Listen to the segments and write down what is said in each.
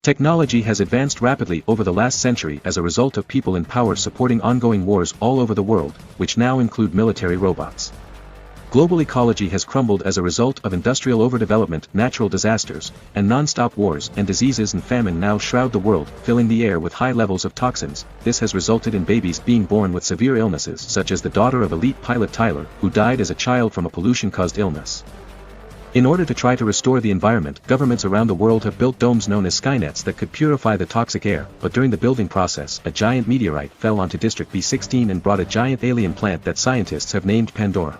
Technology has advanced rapidly over the last century as a result of people in power supporting ongoing wars all over the world, which now include military robots. Global ecology has crumbled as a result of industrial overdevelopment, natural disasters, and non-stop wars, and diseases and famine now shroud the world, filling the air with high levels of toxins. This has resulted in babies being born with severe illnesses, such as the daughter of elite pilot Tyler, who died as a child from a pollution-caused illness. In order to try to restore the environment, governments around the world have built domes known as skynets that could purify the toxic air, but during the building process, a giant meteorite fell onto District B16 and brought a giant alien plant that scientists have named Pandora.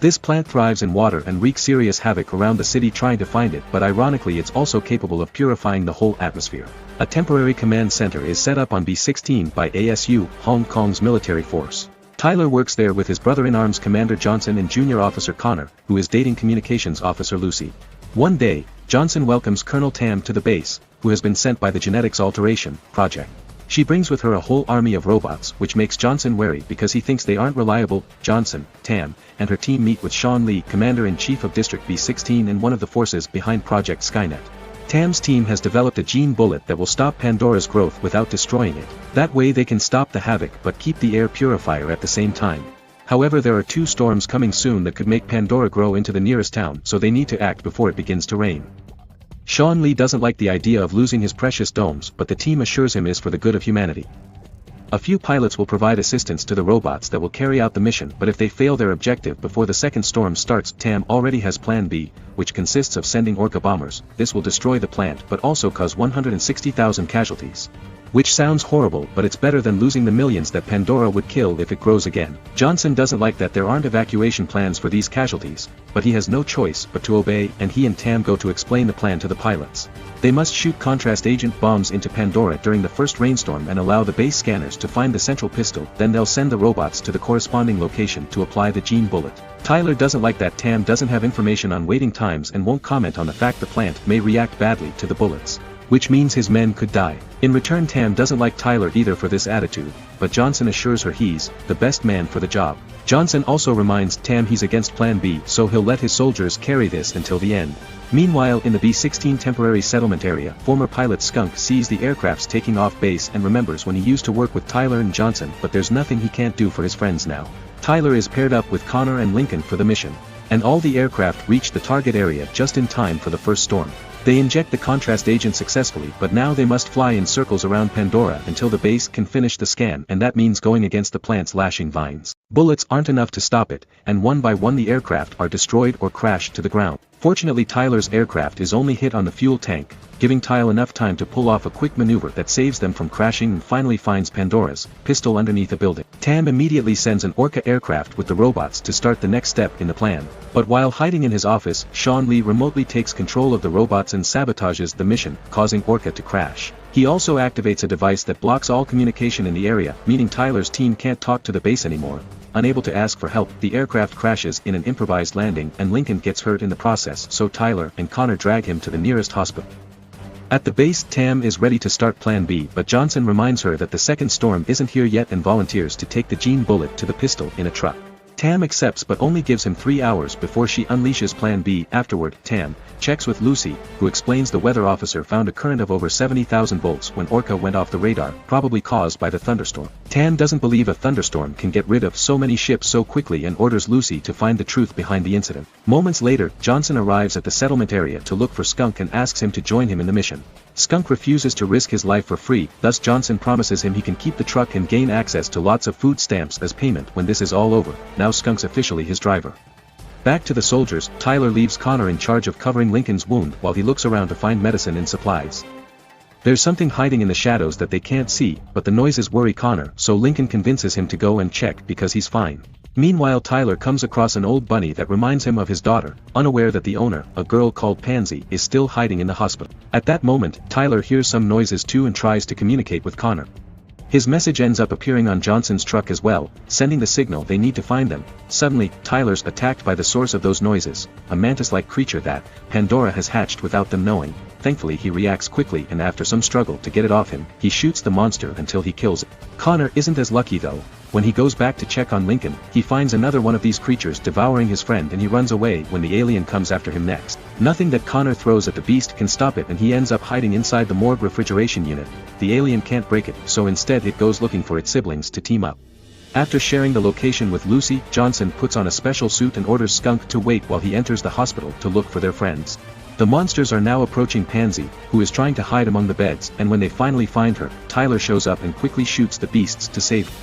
This plant thrives in water and wreaks serious havoc around the city trying to find it, but ironically it's also capable of purifying the whole atmosphere. A temporary command center is set up on B16 by ASU, Hong Kong's military force. Tyler works there with his brother-in-arms Commander Johnson and Junior Officer Connor, who is dating Communications Officer Lucy. One day, Johnson welcomes Colonel Tam to the base, who has been sent by the Genetics Alteration Project. She brings with her a whole army of robots, which makes Johnson wary because he thinks they aren't reliable. Johnson, Tam, and her team meet with Sean Lee, Commander-in-Chief of District B16 and one of the forces behind Project Skynet. Tam's team has developed a gene bullet that will stop Pandora's growth without destroying it. That way they can stop the havoc but keep the air purifier at the same time. However, there are 2 storms coming soon that could make Pandora grow into the nearest town, so they need to act before it begins to rain. Sean Lee doesn't like the idea of losing his precious domes, but the team assures him is for the good of humanity. A few pilots will provide assistance to the robots that will carry out the mission, but if they fail their objective before the second storm starts, Tam already has Plan B, which consists of sending Orca bombers. This will destroy the plant but also cause 160,000 casualties. Which sounds horrible, but it's better than losing the millions that Pandora would kill if it grows again. Johnson doesn't like that there aren't evacuation plans for these casualties, but he has no choice but to obey, and he and Tam go to explain the plan to the pilots. They must shoot contrast agent bombs into Pandora during the first rainstorm and allow the base scanners to find the central pistol, then they'll send the robots to the corresponding location to apply the gene bullet. Tyler doesn't like that Tam doesn't have information on waiting times and won't comment on the fact the plant may react badly to the bullets, which means his men could die. In return, Tam doesn't like Tyler either for this attitude, but Johnson assures her he's the best man for the job. Johnson also reminds Tam he's against Plan B, so he'll let his soldiers carry this until the end. Meanwhile, in the B-16 temporary settlement area, former pilot Skunk sees the aircrafts taking off base and remembers when he used to work with Tyler and Johnson, but there's nothing he can't do for his friends now. Tyler is paired up with Connor and Lincoln for the mission, and all the aircraft reach the target area just in time for the first storm. They inject the contrast agent successfully, but now they must fly in circles around Pandora until the base can finish the scan, and that means going against the plant's lashing vines. Bullets aren't enough to stop it, and one by one the aircraft are destroyed or crash to the ground. Fortunately, Tyler's aircraft is only hit on the fuel tank, giving Tyler enough time to pull off a quick maneuver that saves them from crashing and finally finds Pandora's pistol underneath a building. Tam immediately sends an Orca aircraft with the robots to start the next step in the plan. But while hiding in his office, Sean Lee remotely takes control of the robots and sabotages the mission, causing Orca to crash. He also activates a device that blocks all communication in the area, meaning Tyler's team can't talk to the base anymore. Unable to ask for help, the aircraft crashes in an improvised landing and Lincoln gets hurt in the process, so Tyler and Connor drag him to the nearest hospital. At the base, Tam is ready to start Plan B, but Johnson reminds her that the second storm isn't here yet and volunteers to take the gene bullet to the pistol in a truck. Tam accepts but only gives him 3 hours before she unleashes Plan B. Afterward, Tam checks with Lucy, who explains the weather officer found a current of over 70,000 volts when Orca went off the radar, probably caused by the thunderstorm. Tam doesn't believe a thunderstorm can get rid of so many ships so quickly and orders Lucy to find the truth behind the incident. Moments later, Johnson arrives at the settlement area to look for Skunk and asks him to join him in the mission. Skunk refuses to risk his life for free, thus Johnson promises him he can keep the truck and gain access to lots of food stamps as payment when this is all over. Now Skunk's officially his driver. Back to the soldiers, Tyler leaves Connor in charge of covering Lincoln's wound while he looks around to find medicine and supplies. There's something hiding in the shadows that they can't see, but the noises worry Connor, so Lincoln convinces him to go and check because he's fine. Meanwhile, Tyler comes across an old bunny that reminds him of his daughter, unaware that the owner, a girl called Pansy, is still hiding in the hospital. At that moment, Tyler hears some noises too and tries to communicate with Connor. His message ends up appearing on Johnson's truck as well, sending the signal they need to find them. Suddenly, Tyler's attacked by the source of those noises, a mantis-like creature that Pandora has hatched without them knowing. thankfully he reacts quickly and after some struggle to get it off him, he shoots the monster until he kills it. Connor isn't as lucky though. When he goes back to check on Lincoln, he finds another one of these creatures devouring his friend and he runs away when the alien comes after him next. Nothing that Connor throws at the beast can stop it and he ends up hiding inside the morgue refrigeration unit. The alien can't break it, so instead it goes looking for its siblings to team up. After sharing the location with Lucy, Johnson puts on a special suit and orders Skunk to wait while he enters the hospital to look for their friends. The monsters are now approaching Pansy, who is trying to hide among the beds, and when they finally find her, Tyler shows up and quickly shoots the beasts to save her.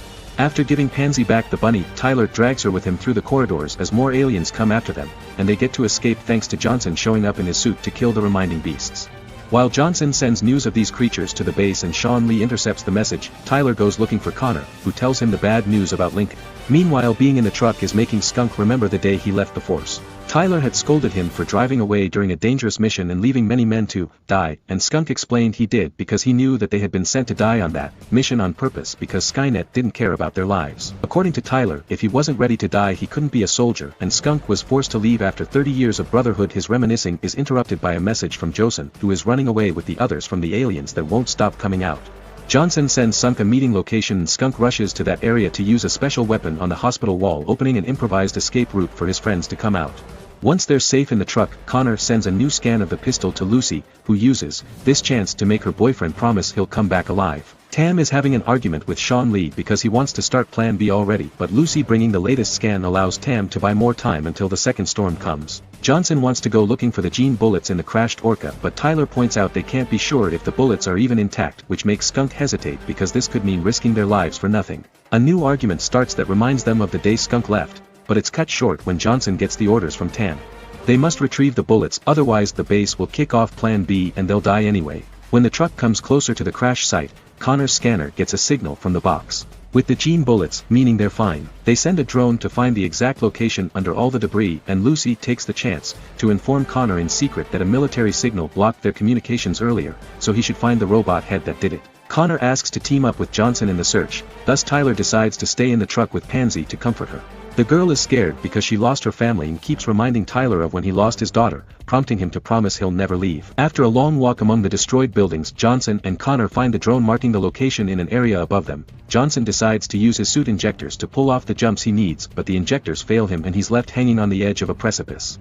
After giving Pansy back the bunny, Tyler drags her with him through the corridors as more aliens come after them, and they get to escape thanks to Johnson showing up in his suit to kill the remaining beasts. While Johnson sends news of these creatures to the base and Sean Lee intercepts the message, Tyler goes looking for Connor, who tells him the bad news about Lincoln. Meanwhile, being in the truck is making Skunk remember the day he left the force. Tyler had scolded him for driving away during a dangerous mission and leaving many men to die, and Skunk explained he did because he knew that they had been sent to die on that mission on purpose because Skynet didn't care about their lives. According to Tyler, if he wasn't ready to die he couldn't be a soldier, and Skunk was forced to leave after 30 years of brotherhood. His reminiscing is interrupted by a message from Johnson, who is running away with the others from the aliens that won't stop coming out. Johnson sends Skunk a meeting location and Skunk rushes to that area to use a special weapon on the hospital wall, opening an improvised escape route for his friends to come out. Once they're safe in the truck, Connor sends a new scan of the pistol to Lucy, who uses this chance to make her boyfriend promise he'll come back alive. Tam is having an argument with Sean Lee because he wants to start Plan B already, but Lucy bringing the latest scan allows Tam to buy more time until the second storm comes. Johnson wants to go looking for the gene bullets in the crashed Orca, but Tyler points out they can't be sure if the bullets are even intact, which makes Skunk hesitate because this could mean risking their lives for nothing. A new argument starts that reminds them of the day Skunk left, but it's cut short when Johnson gets the orders from Tam. They must retrieve the bullets, otherwise the base will kick off Plan B and they'll die anyway. When the truck comes closer to the crash site, Connor's scanner gets a signal from the box. With the gene bullets, meaning they're fine, they send a drone to find the exact location under all the debris, and Lucy takes the chance to inform Connor in secret that a military signal blocked their communications earlier, so he should find the robot head that did it. Connor asks to team up with Johnson in the search, thus Tyler decides to stay in the truck with Pansy to comfort her. The girl is scared because she lost her family and keeps reminding Tyler of when he lost his daughter, prompting him to promise he'll never leave. After a long walk among the destroyed buildings, Johnson and Connor find the drone marking the location in an area above them. Johnson decides to use his suit injectors to pull off the jumps he needs, but the injectors fail him and he's left hanging on the edge of a precipice.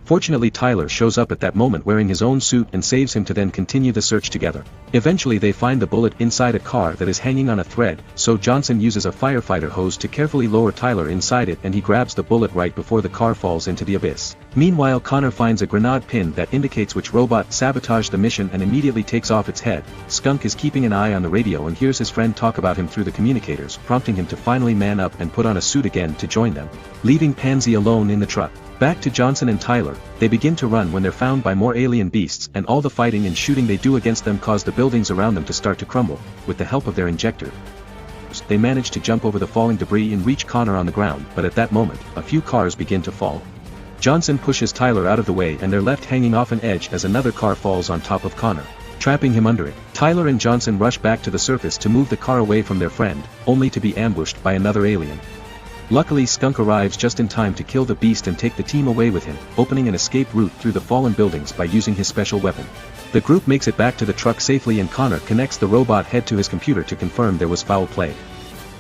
Fortunately, Tyler shows up at that moment wearing his own suit and saves him to then continue the search together. Eventually they find the bullet inside a car that is hanging on a thread, so Johnson uses a firefighter hose to carefully lower Tyler inside it and he grabs the bullet right before the car falls into the abyss. Meanwhile, Connor finds a grenade pin that indicates which robot sabotaged the mission and immediately takes off its head. Skunk is keeping an eye on the radio and hears his friend talk about him through the communicators, prompting him to finally man up and put on a suit again to join them, leaving Pansy alone in the truck. Back to Johnson and Tyler, they begin to run when they're found by more alien beasts, and all the fighting and shooting they do against them cause the buildings around them to start to crumble. With the help of their injector, they manage to jump over the falling debris and reach Connor on the ground, but at that moment, a few cars begin to fall. Johnson pushes Tyler out of the way and they're left hanging off an edge as another car falls on top of Connor, trapping him under it. Tyler and Johnson rush back to the surface to move the car away from their friend, only to be ambushed by another alien. Luckily, Skunk arrives just in time to kill the beast and take the team away with him, opening an escape route through the fallen buildings by using his special weapon. The group makes it back to the truck safely and Connor connects the robot head to his computer to confirm there was foul play.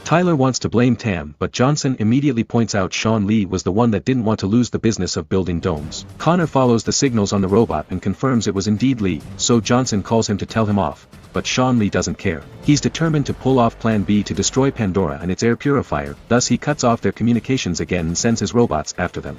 Tyler wants to blame Tam, but Johnson immediately points out Sean Lee was the one that didn't want to lose the business of building domes. Connor follows the signals on the robot and confirms it was indeed Lee, so Johnson calls him to tell him off, but Sean Lee doesn't care. He's determined to pull off Plan B to destroy Pandora and its air purifier, thus he cuts off their communications again and sends his robots after them.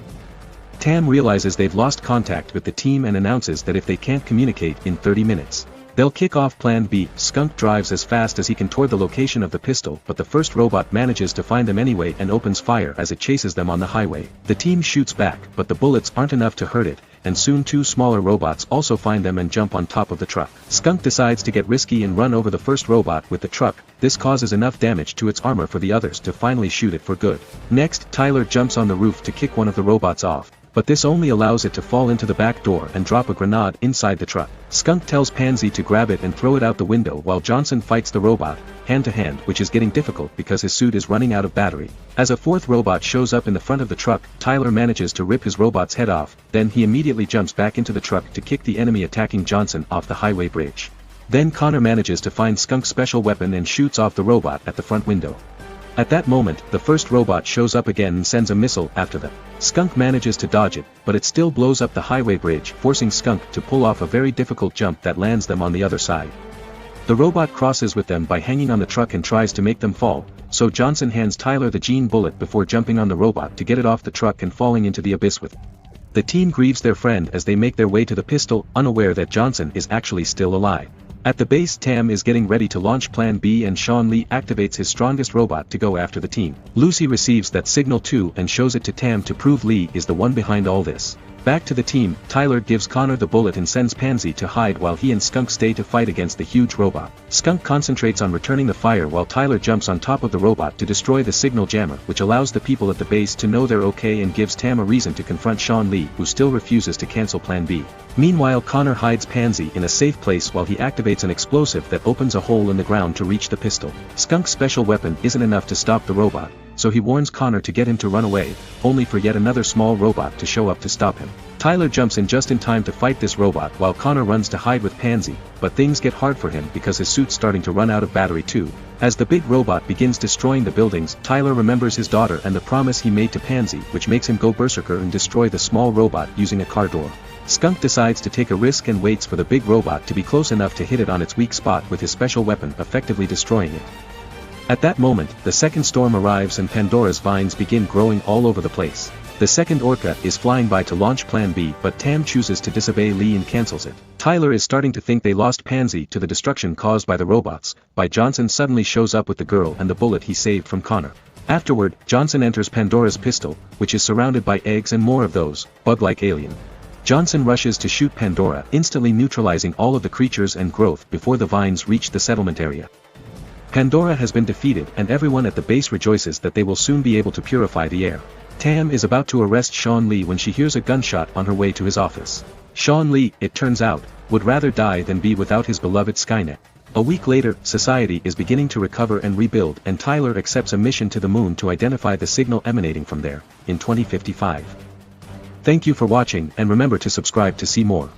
Tam realizes they've lost contact with the team and announces that if they can't communicate in 30 minutes, they'll kick off Plan B. Skunk drives as fast as he can toward the location of the pistol, but the first robot manages to find them anyway and opens fire as it chases them on the highway. The team shoots back, but the bullets aren't enough to hurt it, and soon two smaller robots also find them and jump on top of the truck. Skunk decides to get risky and run over the first robot with the truck. This causes enough damage to its armor for the others to finally shoot it for good. Next, Tyler jumps on the roof to kick one of the robots off, but this only allows it to fall into the back door and drop a grenade inside the truck. Skunk tells Pansy to grab it and throw it out the window while Johnson fights the robot, hand to hand, which is getting difficult because his suit is running out of battery. As a fourth robot shows up in the front of the truck, Tyler manages to rip his robot's head off, then he immediately jumps back into the truck to kick the enemy attacking Johnson off the highway bridge. Then Connor manages to find Skunk's special weapon and shoots off the robot at the front window. At that moment, the first robot shows up again and sends a missile after them. Skunk manages to dodge it, but it still blows up the highway bridge, forcing Skunk to pull off a very difficult jump that lands them on the other side. The robot crosses with them by hanging on the truck and tries to make them fall, so Johnson hands Tyler the gene bullet before jumping on the robot to get it off the truck and falling into the abyss with it. The team grieves their friend as they make their way to the pistol, unaware that Johnson is actually still alive. At the base, Tam is getting ready to launch Plan B and Sean Lee activates his strongest robot to go after the team. Lucy receives that signal too and shows it to Tam to prove Lee is the one behind all this. Back to the team, Tyler gives Connor the bullet and sends Pansy to hide while he and Skunk stay to fight against the huge robot. Skunk concentrates on returning the fire while Tyler jumps on top of the robot to destroy the signal jammer, which allows the people at the base to know they're okay and gives Tam a reason to confront Sean Lee, who still refuses to cancel Plan B. Meanwhile, Connor hides Pansy in a safe place while he activates an explosive that opens a hole in the ground to reach the pistol. Skunk's special weapon isn't enough to stop the robot, so he warns Connor to get him to run away, only for yet another small robot to show up to stop him. Tyler jumps in just in time to fight this robot while Connor runs to hide with Pansy, but things get hard for him because his suit's starting to run out of battery too. As the big robot begins destroying the buildings, Tyler remembers his daughter and the promise he made to Pansy, which makes him go berserker and destroy the small robot using a car door. Skunk decides to take a risk and waits for the big robot to be close enough to hit it on its weak spot with his special weapon, effectively destroying it. At that moment, the second storm arrives and Pandora's vines begin growing all over the place. The second Orca is flying by to launch Plan B, but Tam chooses to disobey Lee and cancels it. Tyler is starting to think they lost Pansy to the destruction caused by the robots, but Johnson suddenly shows up with the girl and the bullet he saved from Connor. Afterward, Johnson enters Pandora's pistol, which is surrounded by eggs and more of those, bug-like alien. Johnson rushes to shoot Pandora, instantly neutralizing all of the creatures and growth before the vines reach the settlement area. Pandora has been defeated and everyone at the base rejoices that they will soon be able to purify the air. Tam is about to arrest Sean Lee when she hears a gunshot on her way to his office. Sean Lee, it turns out, would rather die than be without his beloved Skynet. A week later, society is beginning to recover and rebuild and Tyler accepts a mission to the moon to identify the signal emanating from there, in 2055. Thank you for watching and remember to subscribe to see more.